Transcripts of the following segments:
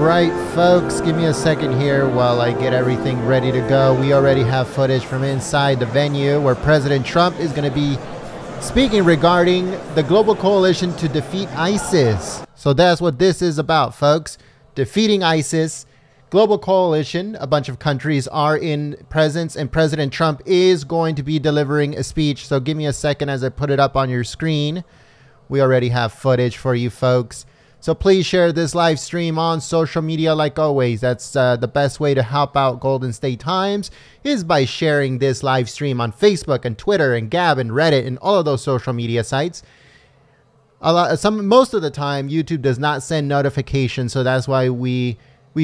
right, folks, give me a second here while I get everything ready to go. We already have footage from inside the venue where President Trump is going to be speaking regarding the global coalition to defeat ISIS. So that's what this is about, folks. Defeating ISIS. Global coalition, a bunch of countries are in presence, and President Trump is going to be delivering a speech. So give me a second as I put it up on your screen. We already have footage for you folks. So please share this live stream on social media like always. That's the best way to help out Golden State Times is by sharing this live stream on Facebook and Twitter and Gab and Reddit and all of those social media sites. Most of the time, YouTube does not send notifications, so that's why we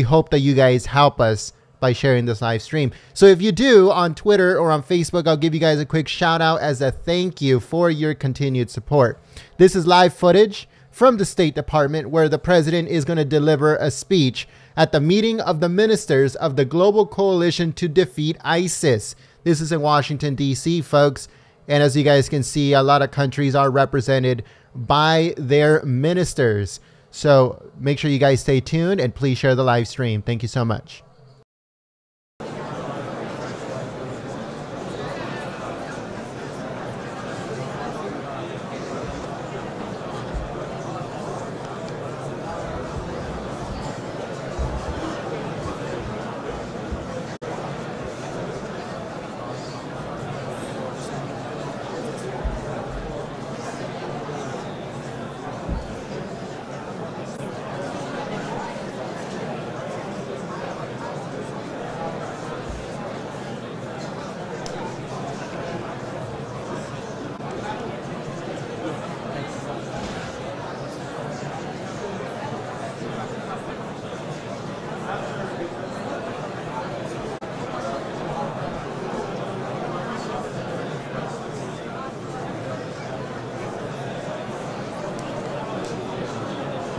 hope that you guys help us by sharing this live stream. So if you do on Twitter or on Facebook, I'll give you guys a quick shout out as a thank you for your continued support. This is live footage from the State Department where the president is going to deliver a speech at the meeting of the ministers of the Global Coalition to Defeat ISIS. This is in Washington, D.C., folks. And as you guys can see, a lot of countries are represented by their ministers. So make sure you guys stay tuned and please share the live stream. Thank you so much.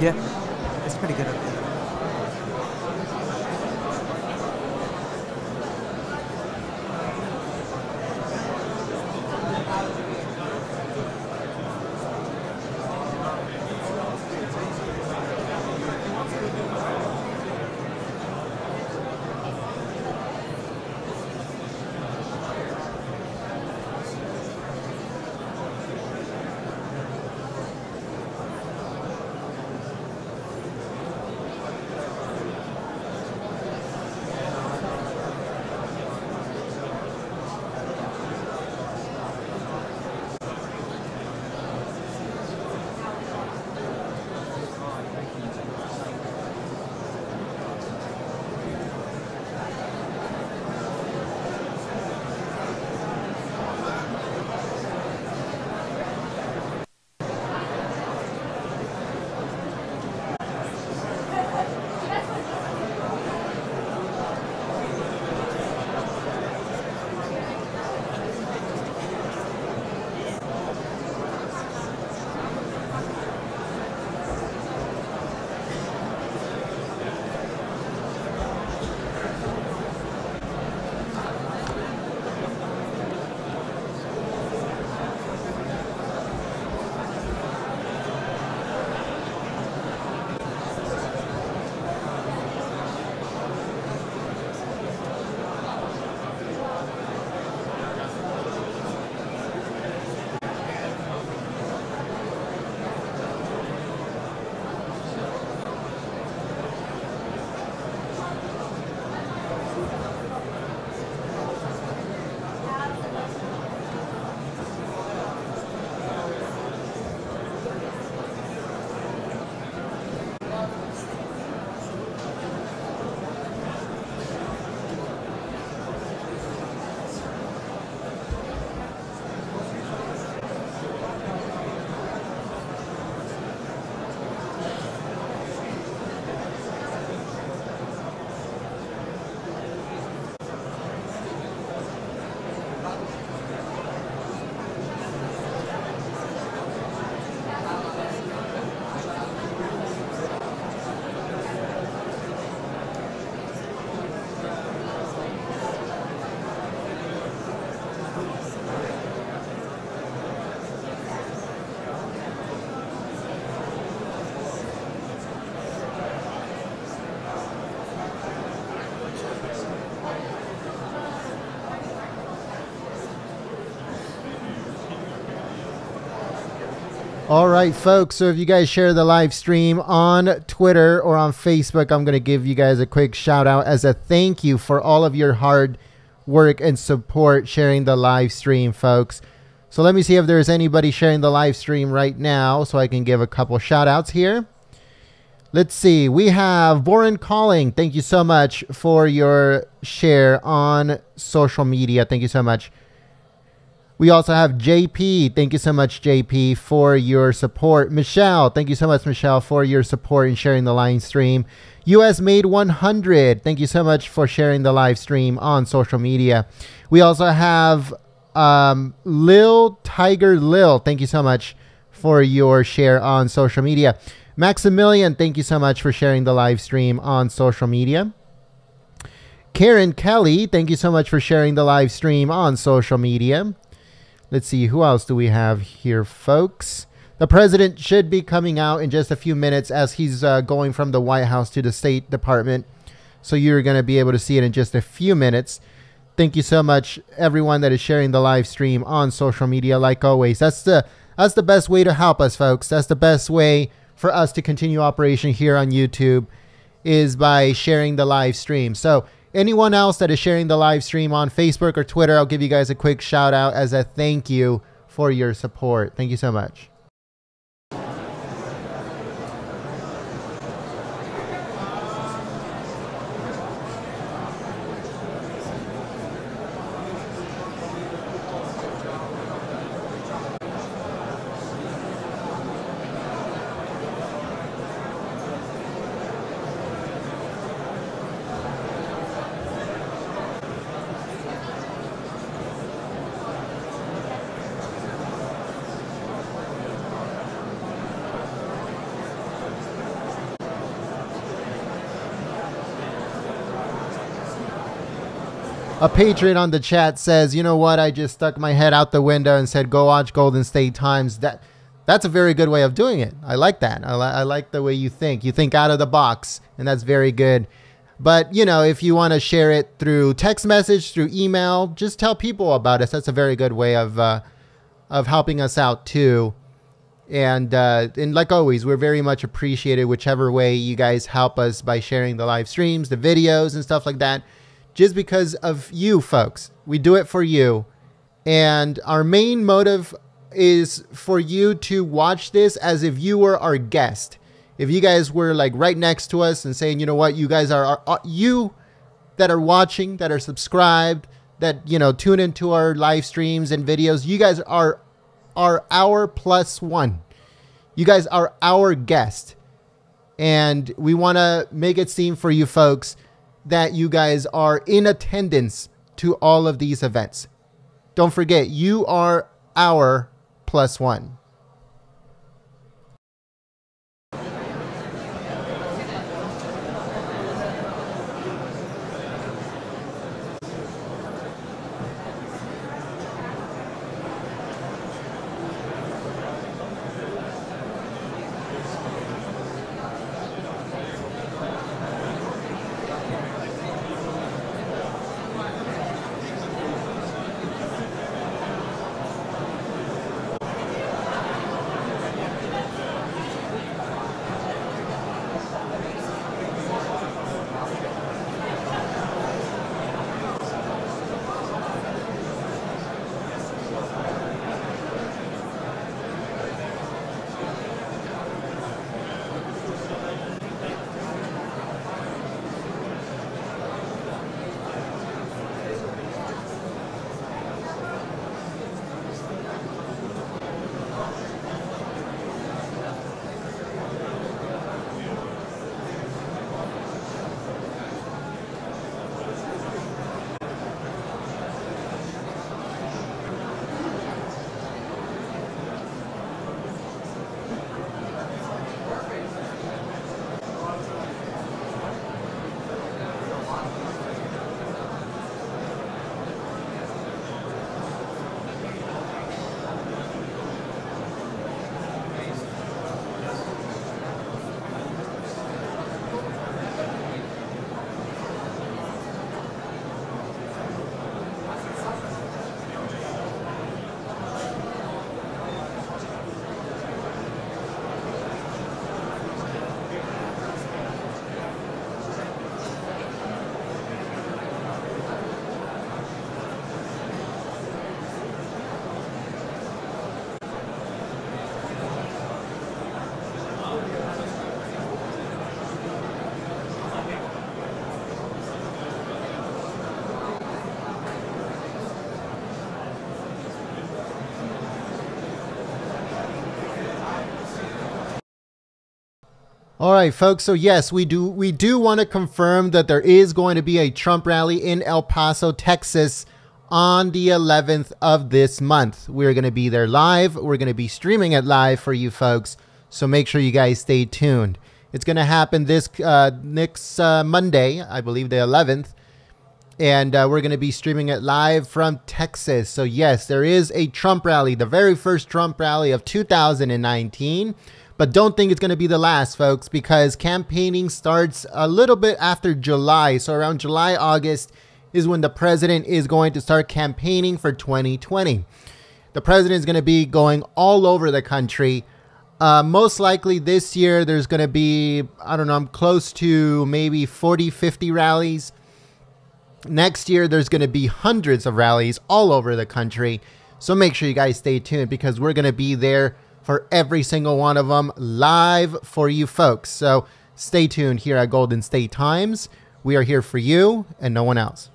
Yeah, it's pretty good up there. All right, folks. So if you guys share the live stream on Twitter or on Facebook, I'm going to give you guys a quick shout out as a thank you for all of your hard work and support sharing the live stream, folks. So let me see if there's anybody sharing the live stream right now so I can give a couple shout outs here. Let's see. We have Boren Calling. Thank you so much for your share on social media. Thank you so much. We also have JP. Thank you so much, JP, for your support. Michelle. Thank you so much, Michelle, for your support and sharing the live stream. US Made 100. Thank you so much for sharing the live stream on social media. We also have Lil Tiger Lil. Thank you so much for your share on social media. Maximilian, thank you so much for sharing the live stream on social media. Karen Kelly, thank you so much for sharing the live stream on social media. Let's see, who else do we have here, folks? The president should be coming out in just a few minutes as he's going from the White House to the State Department. So you're going to be able to see it in just a few minutes. Thank you so much, everyone that is sharing the live stream on social media. Like always, that's the best way to help us, folks. That's the best way for us to continue operation here on YouTube is by sharing the live stream. So anyone else that is sharing the live stream on Facebook or Twitter, I'll give you guys a quick shout out as a thank you for your support. Thank you so much. A Patriot on the chat says, you know what? I just stuck my head out the window and said, go watch Golden State Times. That's a very good way of doing it. I like that. I like the way you think. You think out of the box, and that's very good. But, you know, if you want to share it through text message, through email, just tell people about us. That's a very good way of helping us out, too. And like always, we're very much appreciated whichever way you guys help us by sharing the live streams, the videos, and stuff like that. Just because of you folks. We do it for you. And our main motive is for you to watch this as if you were our guest. If you guys were like right next to us and saying, you know what, you guys are you that are watching, that are subscribed, that, you know, tune into our live streams and videos, you guys are our plus one. You guys are our guest. And we want to make it seem for you folks that you guys are in attendance to all of these events. Don't forget, you are our plus one. All right, folks. So yes, we do want to confirm that there is going to be a Trump rally in El Paso, Texas on the 11th of this month. We're going to be there live. We're going to be streaming it live for you folks. So make sure you guys stay tuned. It's going to happen this next Monday, I believe the 11th. And we're going to be streaming it live from Texas. So yes, there is a Trump rally, the very first Trump rally of 2019. But don't think it's going to be the last, folks, because campaigning starts a little bit after July. So around July, August is when the president is going to start campaigning for 2020. The president is going to be going all over the country. Most likely this year, there's going to be, I don't know, I'm close to maybe 40, 50 rallies. Next year, there's going to be hundreds of rallies all over the country. So make sure you guys stay tuned because we're going to be there for every single one of them live for you folks. So stay tuned here at Golden State Times. We are here for you and no one else.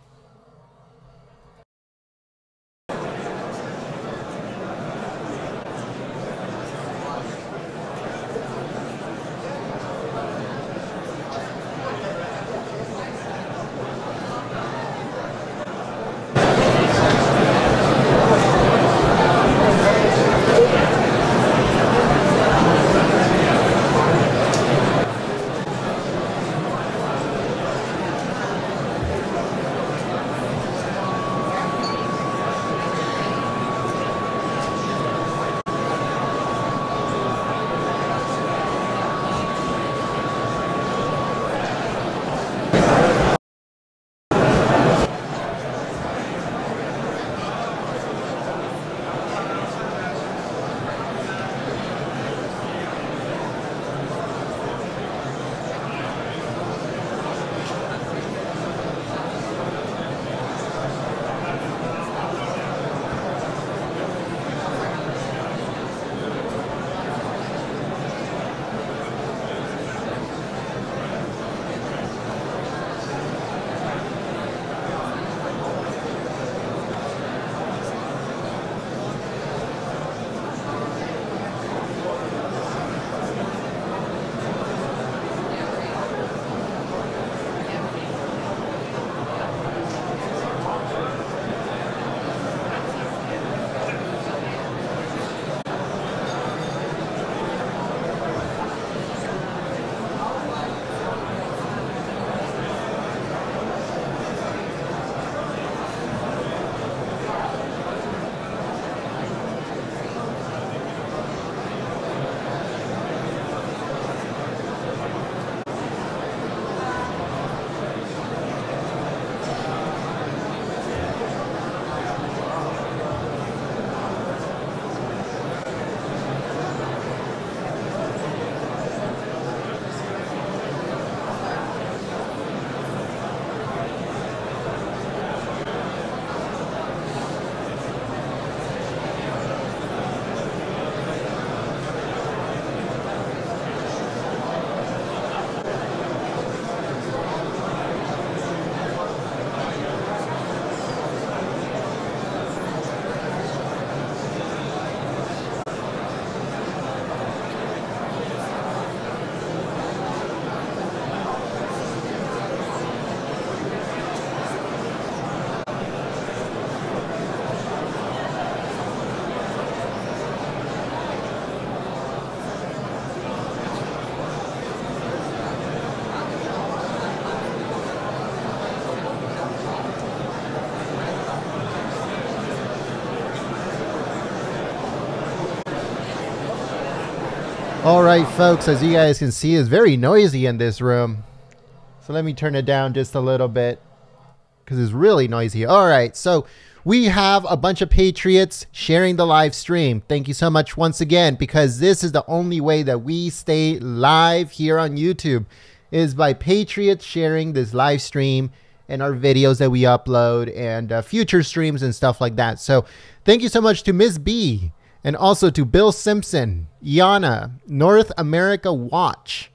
All right, folks, as you guys can see, it's very noisy in this room. So let me turn it down just a little bit because it's really noisy. All right, so we have a bunch of Patriots sharing the live stream. Thank you so much once again, because this is the only way that we stay live here on YouTube is by Patriots sharing this live stream and our videos that we upload and future streams and stuff like that. So thank you so much to Miss B and also to Bill Simpson, Yana, North America Watch.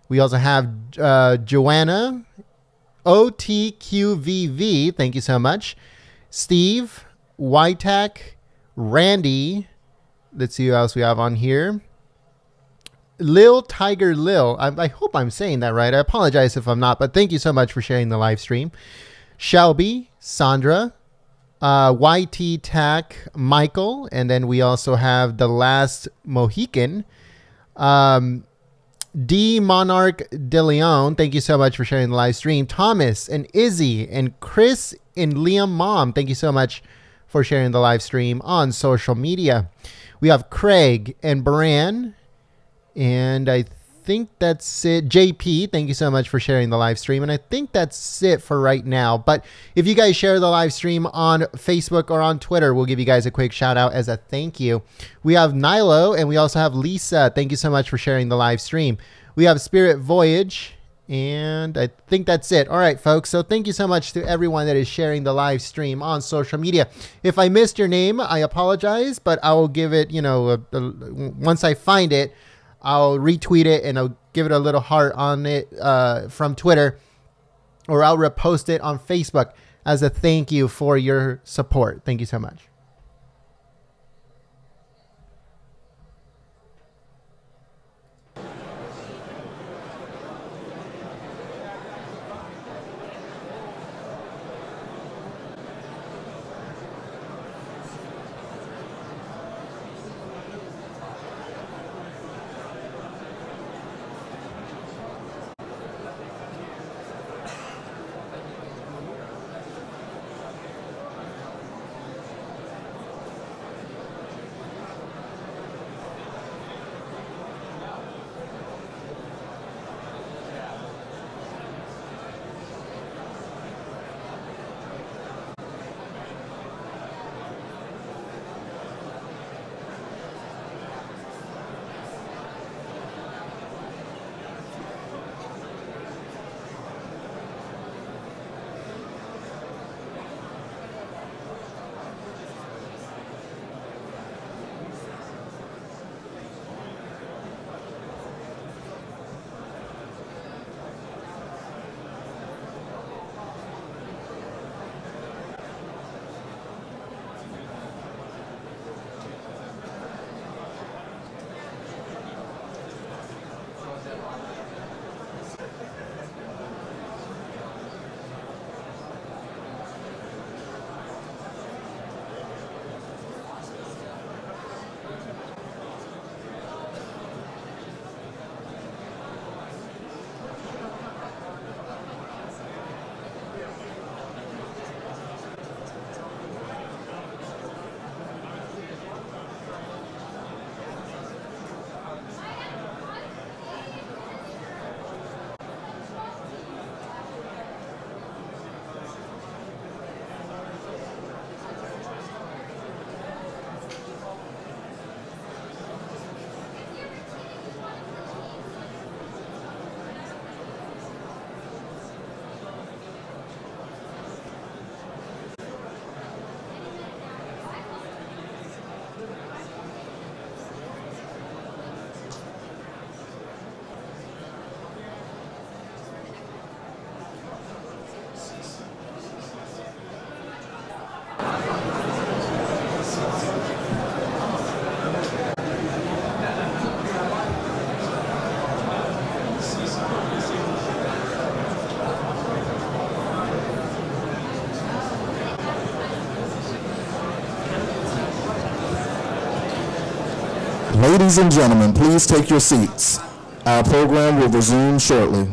We also have Joanna, OTQVV, thank you so much. Steve, Whitack, Randy, let's see who else we have on here. Lil Tiger Lil. I hope I'm saying that right. I apologize if I'm not, but thank you so much for sharing the live stream. Shelby, Sandra, YT Tack, Michael, and then we also have the last Mohican, D Monarch De Leon. Thank you so much for sharing the live stream. Thomas and Izzy and Chris and Liam Mom. Thank you so much for sharing the live stream on social media. We have Craig and Bran, and I think that's it. JP, thank you so much for sharing the live stream, and I think that's it for right now. But if you guys share the live stream on Facebook or on Twitter, we'll give you guys a quick shout out as a thank you. We have Nilo, and we also have Lisa. Thank you so much for sharing the live stream. We have Spirit Voyage, and I think that's it. All right, folks. So thank you so much to everyone that is sharing the live stream on social media. If I missed your name, I apologize, but I will give it, once I find it, I'll retweet it and I'll give it a little heart on it from Twitter, or I'll repost it on Facebook as a thank you for your support. Thank you so much. Ladies and gentlemen, please take your seats. Our program will resume shortly.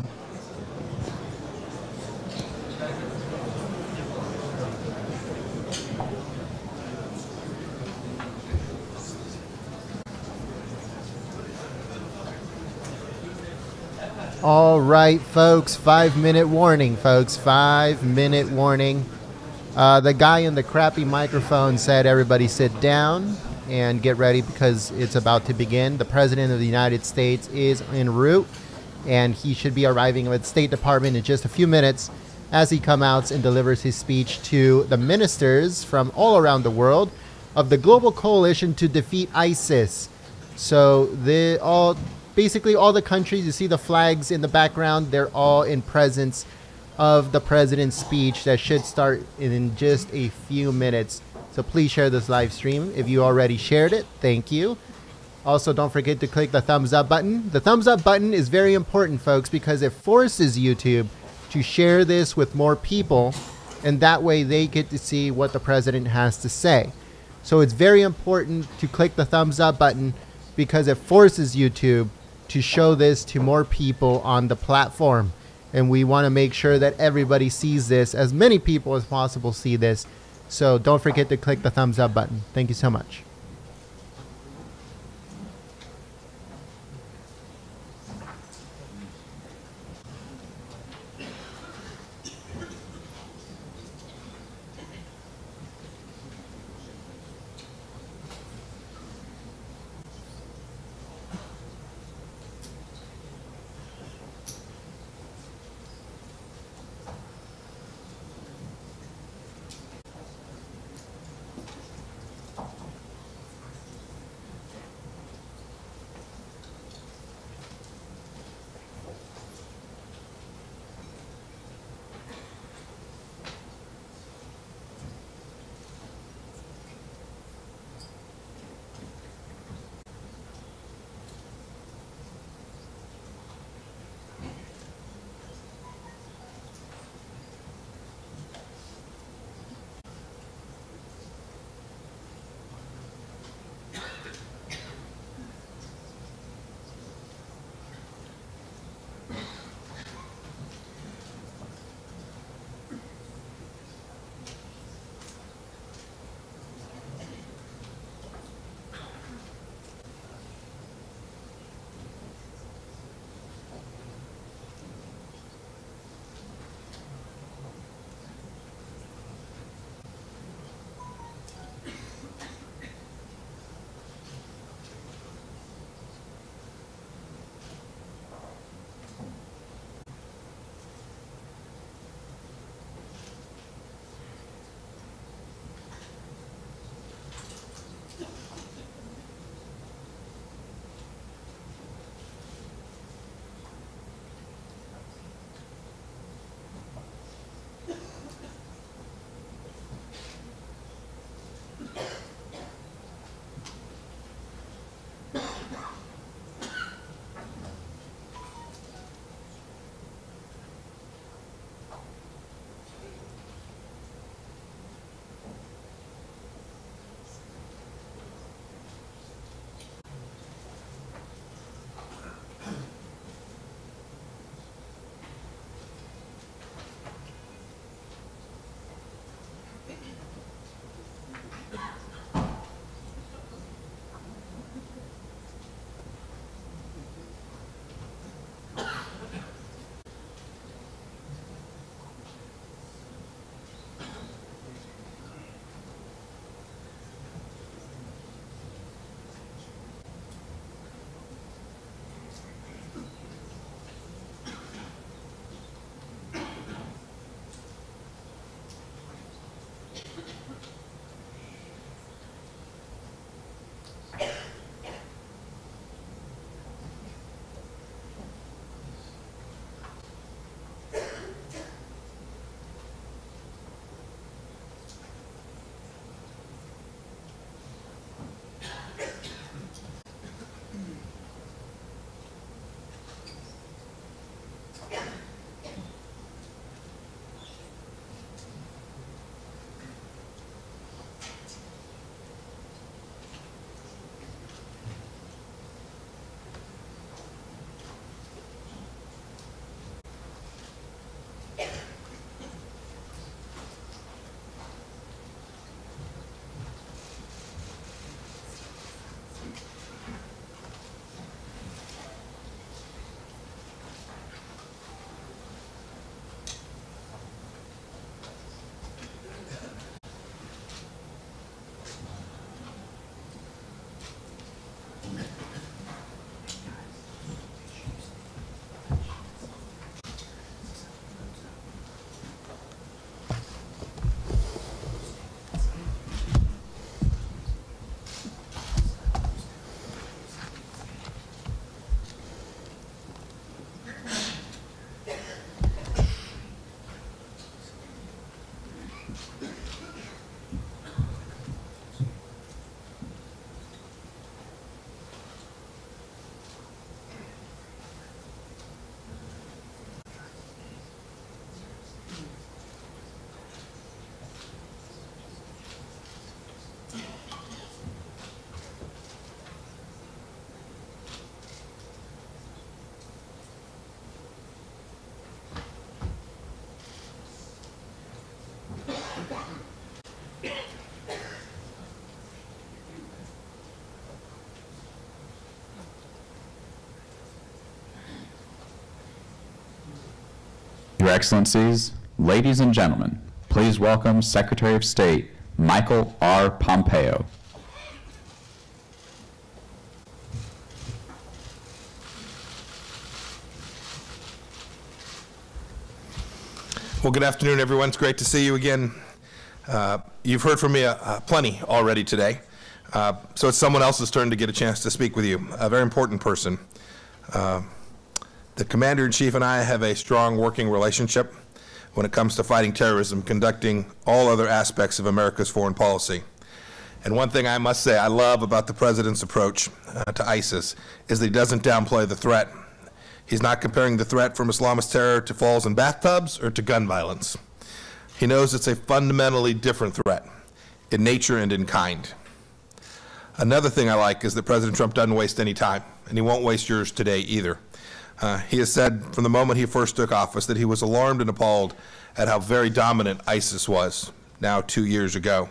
All right, folks, 5-minute warning, folks, 5-minute warning. The guy in the crappy microphone said everybody sit down and get ready because it's about to begin. The President of the United States is en route, and he should be arriving at the State Department in just a few minutes as he comes out and delivers his speech to the ministers from all around the world of the global coalition to defeat ISIS. So basically all the countries, you see the flags in the background, they're all in presence of the president's speech that should start in just a few minutes. So please share this live stream. If you already shared it, thank you. Also, don't forget to click the thumbs up button. The thumbs up button is very important, folks, because it forces YouTube to share this with more people, and that way they get to see what the president has to say. So it's very important to click the thumbs up button because it forces YouTube to show this to more people on the platform. And we want to make sure that everybody sees this, as many people as possible see this. So don't forget to click the thumbs up button. Thank you so much. Your Excellencies, ladies and gentlemen, please welcome Secretary of State Michael R. Pompeo. Well, good afternoon, everyone. It's great to see you again. You've heard from me plenty already today, so it's someone else's turn to get a chance to speak with you, a very important person. The Commander-in-Chief and I have a strong working relationship when it comes to fighting terrorism, conducting all other aspects of America's foreign policy. And one thing I must say I love about the President's approach to ISIS is that he doesn't downplay the threat. He's not comparing the threat from Islamist terror to falls in bathtubs or to gun violence. He knows it's a fundamentally different threat in nature and in kind. Another thing I like is that President Trump doesn't waste any time, and he won't waste yours today either. He has said from the moment he first took office that he was alarmed and appalled at how very dominant ISIS was now 2 years ago.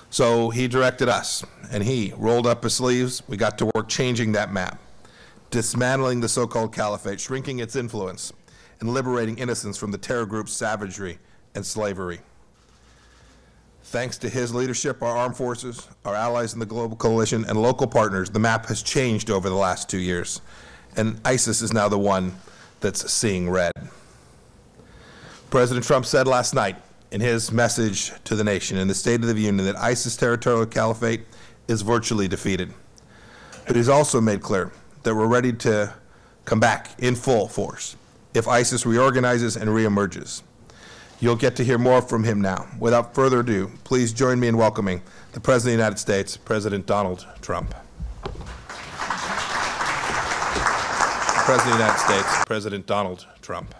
So he directed us, and he rolled up his sleeves. We got to work changing that map, dismantling the so-called caliphate, shrinking its influence, and liberating innocents from the terror group's savagery and slavery. Thanks to his leadership, our armed forces, our allies in the global coalition, and local partners, the map has changed over the last 2 years, and ISIS is now the one that's seeing red. President Trump said last night in his message to the nation in the State of the Union that ISIS territorial caliphate is virtually defeated. But he's also made clear that we're ready to come back in full force if ISIS reorganizes and reemerges. You'll get to hear more from him now. Without further ado, please join me in welcoming the President of the United States, President Donald Trump. President of the United States, President Donald Trump.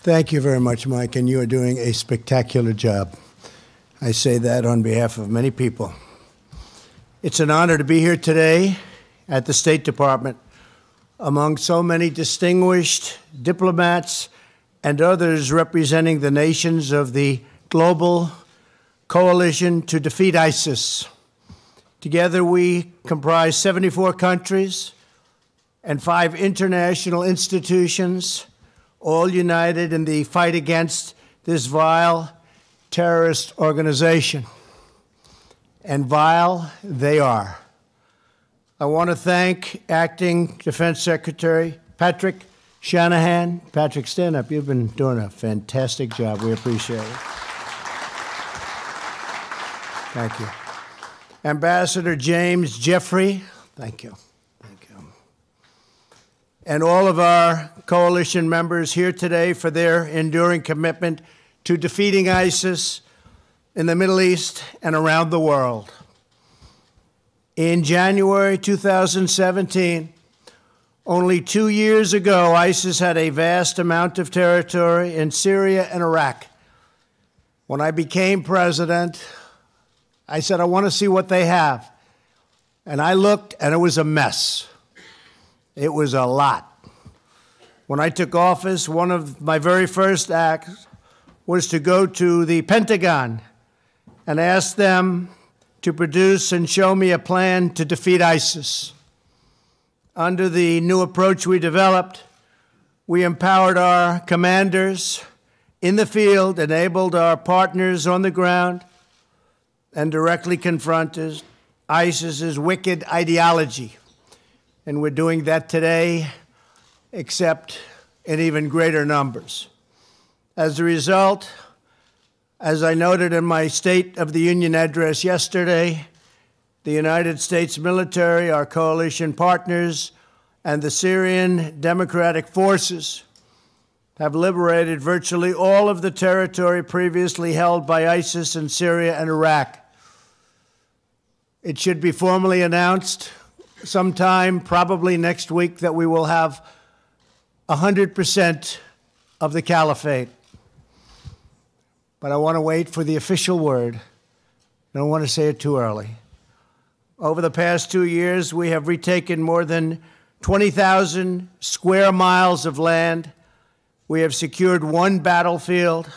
Thank you very much, Mike, and you are doing a spectacular job. I say that on behalf of many people. It's an honor to be here today at the State Department among so many distinguished diplomats and others representing the nations of the global coalition to defeat ISIS. Together, we comprise 74 countries and 5 international institutions, all united in the fight against this vile terrorist organization. And vile they are. I want to thank Acting Defense Secretary Patrick Shanahan. Patrick, stand up. You've been doing a fantastic job. We appreciate it. Thank you. Ambassador James Jeffrey. Thank you. And all of our coalition members here today for their enduring commitment to defeating ISIS in the Middle East and around the world. In January 2017, only 2 years ago, ISIS had a vast amount of territory in Syria and Iraq. When I became president, I said, I want to see what they have. And I looked, and it was a mess. It was a lot. When I took office, one of my very first acts was to go to the Pentagon and ask them to produce and show me a plan to defeat ISIS. Under the new approach we developed, we empowered our commanders in the field, enabled our partners on the ground, and directly confronted ISIS's wicked ideology. And we're doing that today, except in even greater numbers. As a result, as I noted in my State of the Union address yesterday, the United States military, our coalition partners, and the Syrian Democratic Forces have liberated virtually all of the territory previously held by ISIS in Syria and Iraq. It should be formally announced sometime, probably next week, that we will have 100% of the caliphate. But I want to wait for the official word. I don't want to say it too early. Over the past 2 years, we have retaken more than 20,000 square miles of land. We have secured one battlefield,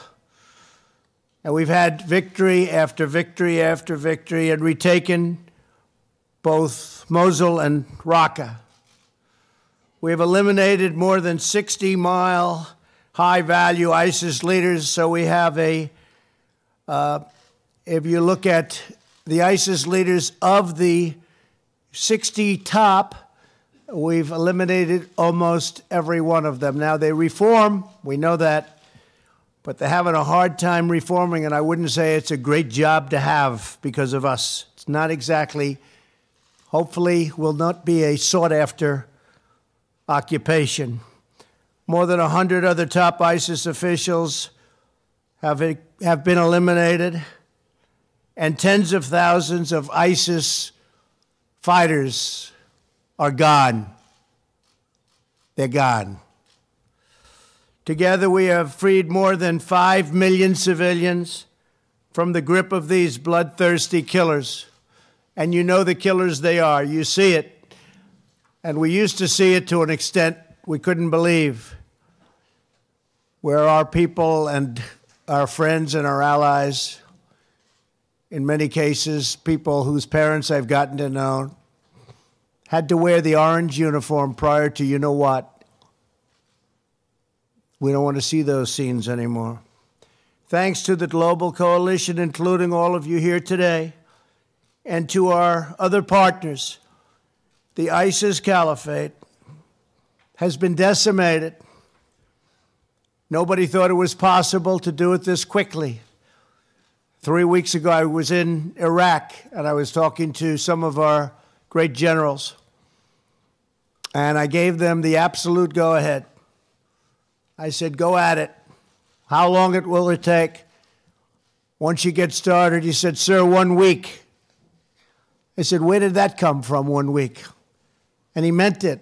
and we've had victory after victory after victory and retaken both Mosul and Raqqa. We have eliminated more than 60-mile high-value ISIS leaders, so we have if you look at the ISIS leaders of the 60 top, we've eliminated almost every one of them. Now, they reform, we know that, but they're having a hard time reforming, and I wouldn't say it's a great job to have because of us. It's not exactly, hopefully, will not be a sought-after occupation. More than 100 other top ISIS officials have been eliminated, and tens of thousands of ISIS fighters are gone. They're gone. Together, we have freed more than 5 million civilians from the grip of these bloodthirsty killers. And you know the killers they are. You see it. And we used to see it to an extent we couldn't believe, where our people and our friends and our allies, in many cases, people whose parents I've gotten to know, had to wear the orange uniform prior to you know what. We don't want to see those scenes anymore. Thanks to the global coalition, including all of you here today, and to our other partners, the ISIS caliphate has been decimated. Nobody thought it was possible to do it this quickly. 3 weeks ago, I was in Iraq, and I was talking to some of our great generals, and I gave them the absolute go-ahead. I said, go at it. How long will it take? Once you get started, he said, sir, 1 week. I said, where did that come from, 1 week? And he meant it.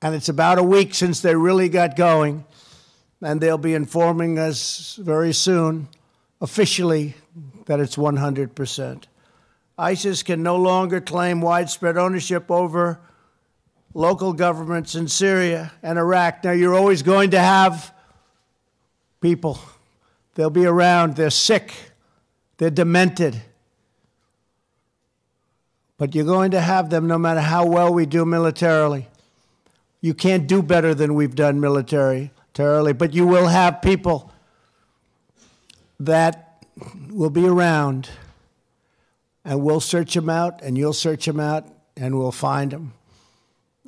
And it's about a week since they really got going, and they'll be informing us very soon, officially, that it's 100%. ISIS can no longer claim widespread ownership over local governments in Syria and Iraq. Now, you're always going to have people. They'll be around. They're sick. They're demented. But you're going to have them no matter how well we do militarily. You can't do better than we've done militarily, but you will have people that will be around, and we'll search them out, and you'll search them out, and we'll find them.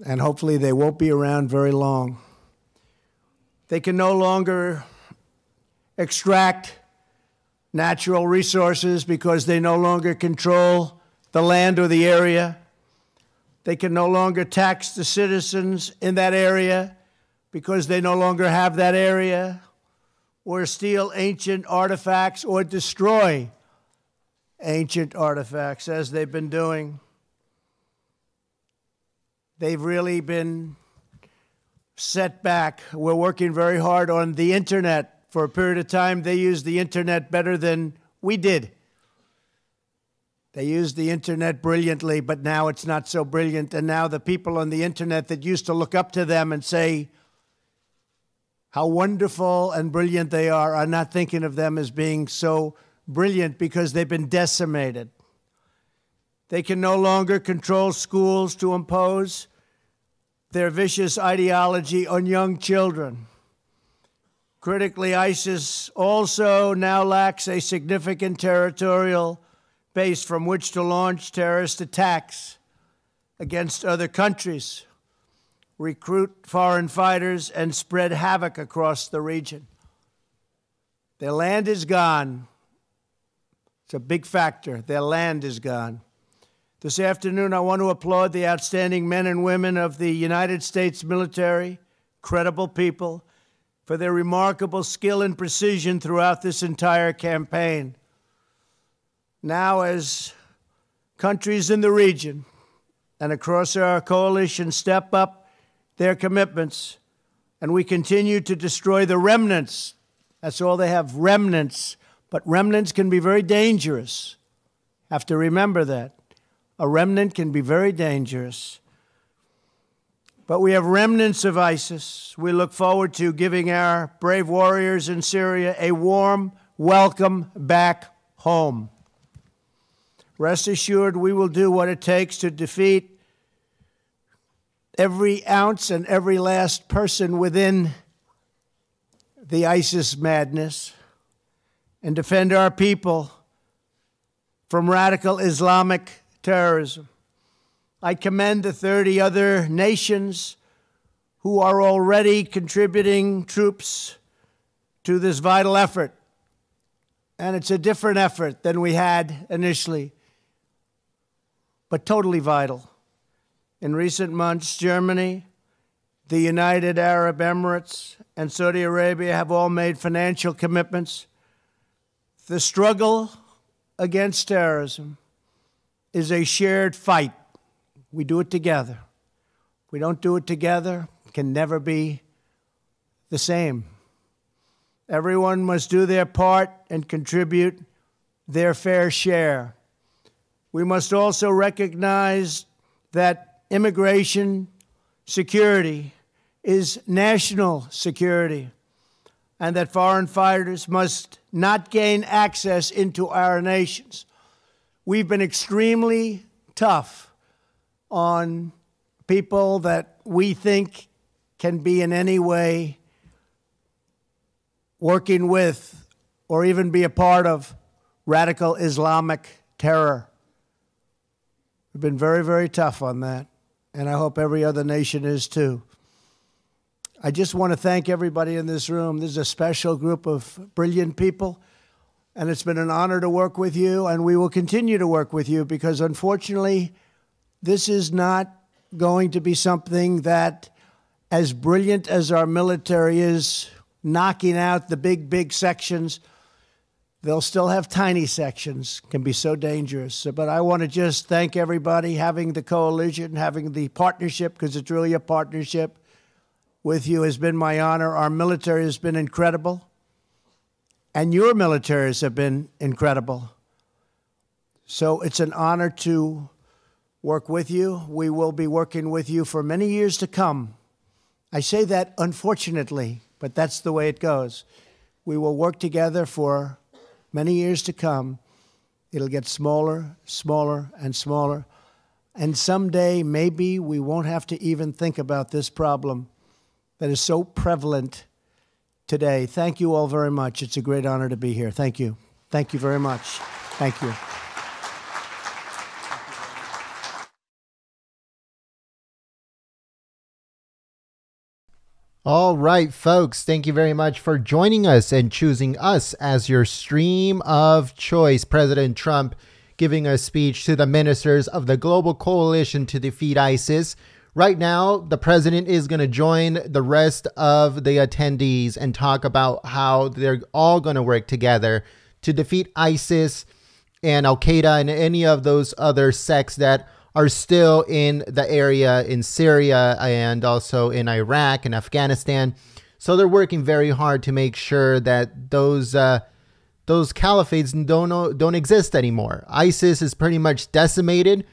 And hopefully they won't be around very long. They can no longer extract natural resources because they no longer control the land or the area. They can no longer tax the citizens in that area because they no longer have that area, or steal ancient artifacts or destroy ancient artifacts, as they've been doing. They've really been set back. We're working very hard on the internet. For a period of time, they used the internet better than we did. They used the internet brilliantly, but now it's not so brilliant. And now the people on the internet that used to look up to them and say how wonderful and brilliant they are not thinking of them as being so brilliant because they've been decimated. They can no longer control schools to impose their vicious ideology on young children. Critically, ISIS also now lacks a significant territorial base from which to launch terrorist attacks against other countries, recruit foreign fighters, and spread havoc across the region. Their land is gone. It's a big factor. Their land is gone. This afternoon, I want to applaud the outstanding men and women of the United States military, credible people, for their remarkable skill and precision throughout this entire campaign. Now, as countries in the region and across our coalition step up their commitments, and we continue to destroy the remnants, that's all they have, remnants, but remnants can be very dangerous. Have to remember that, A remnant can be very dangerous. But we have remnants of ISIS. We look forward to giving our brave warriors in Syria a warm welcome back home. Rest assured, we will do what it takes to defeat every ounce and every last person within the ISIS madness and defend our people from radical Islamic terrorism. I commend the 30 other nations who are already contributing troops to this vital effort. And it's a different effort than we had initially, but totally vital. In recent months, Germany, the United Arab Emirates, and Saudi Arabia have all made financial commitments. The struggle against terrorism is a shared fight. We do it together. If we don't do it together, it can never be the same. Everyone must do their part and contribute their fair share. We must also recognize that immigration security is national security, and that foreign fighters must not gain access into our nations. We've been extremely tough on people that we think can be in any way working with or even be a part of radical Islamic terror. We've been very, very tough on that, and I hope every other nation is too. I just want to thank everybody in this room. This is a special group of brilliant people, and it's been an honor to work with you, and we will continue to work with you because, unfortunately, this is not going to be something that, as brilliant as our military is, knocking out the big sections, they'll still have tiny sections, can be so dangerous. But I want to just thank everybody, having the coalition, having the partnership, because it's really a partnership with you has been my honor. Our military has been incredible, and your militaries have been incredible. So it's an honor to work with you. We will be working with you for many years to come. I say that unfortunately, but that's the way it goes. We will work together for many years to come. It'll get smaller, smaller, and smaller. And someday, maybe we won't have to even think about this problem that is so prevalent today. Thank you all very much. It's a great honor to be here. Thank you. Thank you very much. Thank you. All right, folks, thank you very much for joining us and choosing us as your stream of choice. President Trump giving a speech to the ministers of the global coalition to defeat ISIS. Right now, the president is going to join the rest of the attendees and talk about how they're all going to work together to defeat ISIS and Al-Qaeda and any of those other sects that are still in the area in Syria and also in Iraq and Afghanistan. So they're working very hard to make sure that those caliphates don't exist anymore. ISIS is pretty much decimated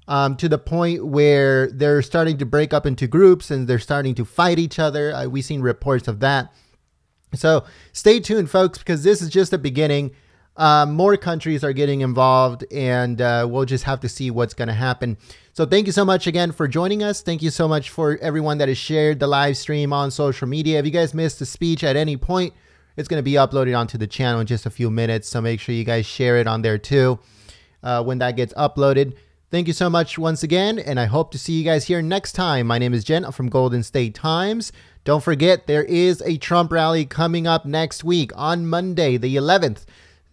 to the point where they're starting to break up into groups and they're starting to fight each other. We've seen reports of that. So stay tuned, folks, because this is just the beginning. More countries are getting involved, and we'll just have to see what's going to happen. So thank you so much again for joining us. Thank you so much for everyone that has shared the live stream on social media. If you guys missed the speech at any point, it's going to be uploaded onto the channel in just a few minutes. So make sure you guys share it on there too when that gets uploaded. Thank you so much once again, and I hope to see you guys here next time. My name is Jen from Golden State Times. Don't forget, there is a Trump rally coming up next week on Monday, the 11th.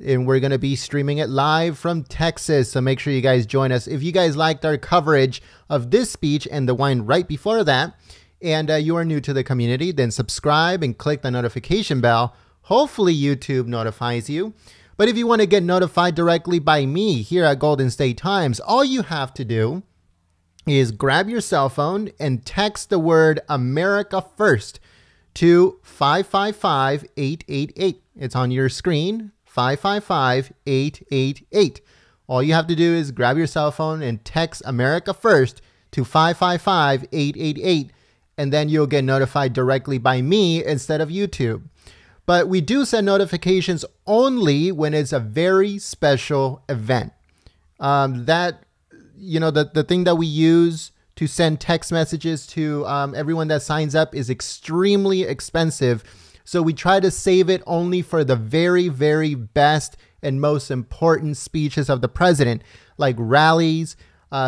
And we're going to be streaming it live from Texas. So make sure you guys join us. If you guys liked our coverage of this speech and the one right before that, and you are new to the community, then subscribe and click the notification bell. Hopefully YouTube notifies you. But if you want to get notified directly by me here at Golden State Times, all you have to do is grab your cell phone and text the word America First to 555-888. It's on your screen. 555-888. All you have to do is grab your cell phone and text America First to 555-888, and then you'll get notified directly by me instead of YouTube. But we do send notifications only when it's a very special event. The thing that we use to send text messages to everyone that signs up is extremely expensive. So we try to save it only for the very, very best and most important speeches of the president, like rallies,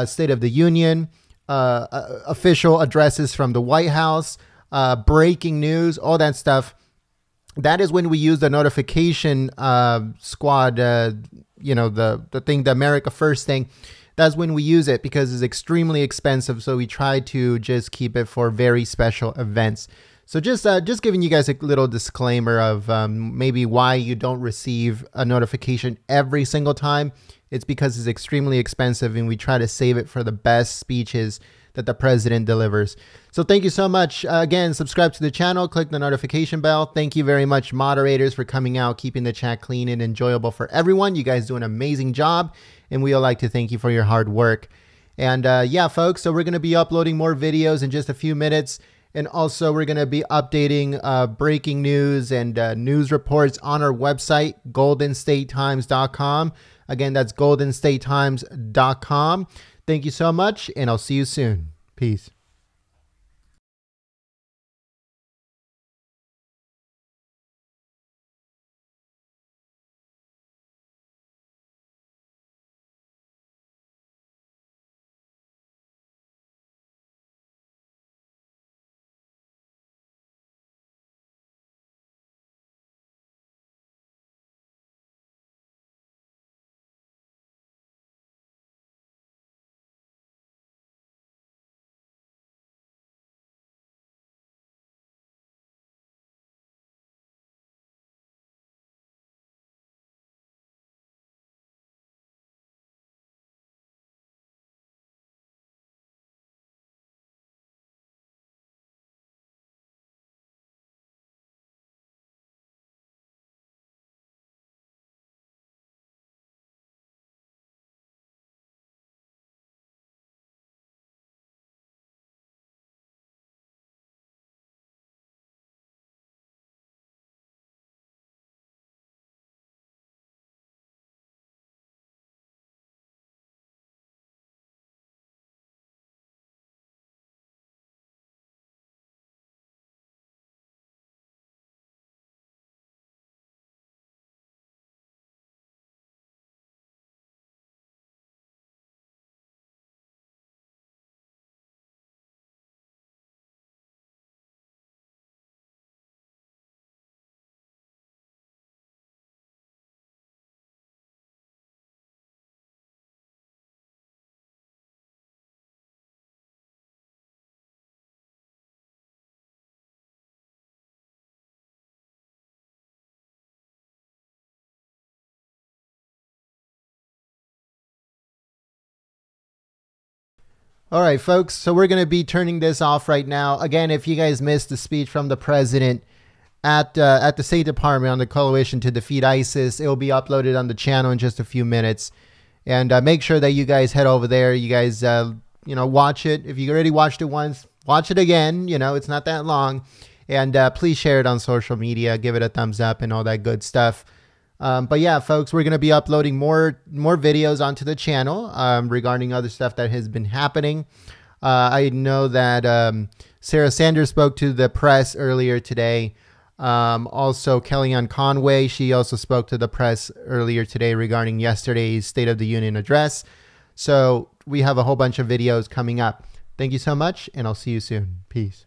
State of the Union, official addresses from the White House, breaking news, all that stuff. That is when we use the notification squad, the thing, the America First thing. That's when we use it because it's extremely expensive. So we try to just keep it for very special events. So just giving you guys a little disclaimer of maybe why you don't receive a notification every single time. It's because it's extremely expensive and we try to save it for the best speeches that the president delivers. So thank you so much. Again, subscribe to the channel, click the notification bell. Thank you very much, moderators, for coming out, keeping the chat clean and enjoyable for everyone. You guys do an amazing job, and we would like to thank you for your hard work. And yeah, folks, so we're going to be uploading more videos in just a few minutes. And also, we're going to be updating breaking news and news reports on our website, goldenstatetimes.com. Again, that's goldenstatetimes.com. Thank you so much, and I'll see you soon. Peace. All right, folks, so we're going to be turning this off right now. Again, if you guys missed the speech from the president at the State Department on the coalition to defeat ISIS, it will be uploaded on the channel in just a few minutes. And make sure that you guys head over there. You guys, watch it. If you already watched it once, watch it again. It's not that long. And please share it on social media. Give it a thumbs up and all that good stuff. But yeah, folks, we're going to be uploading more videos onto the channel regarding other stuff that has been happening. I know that Sarah Sanders spoke to the press earlier today. Also, Kellyanne Conway, she also spoke to the press earlier today regarding yesterday's State of the Union address. So we have a whole bunch of videos coming up. Thank you so much, and I'll see you soon. Peace.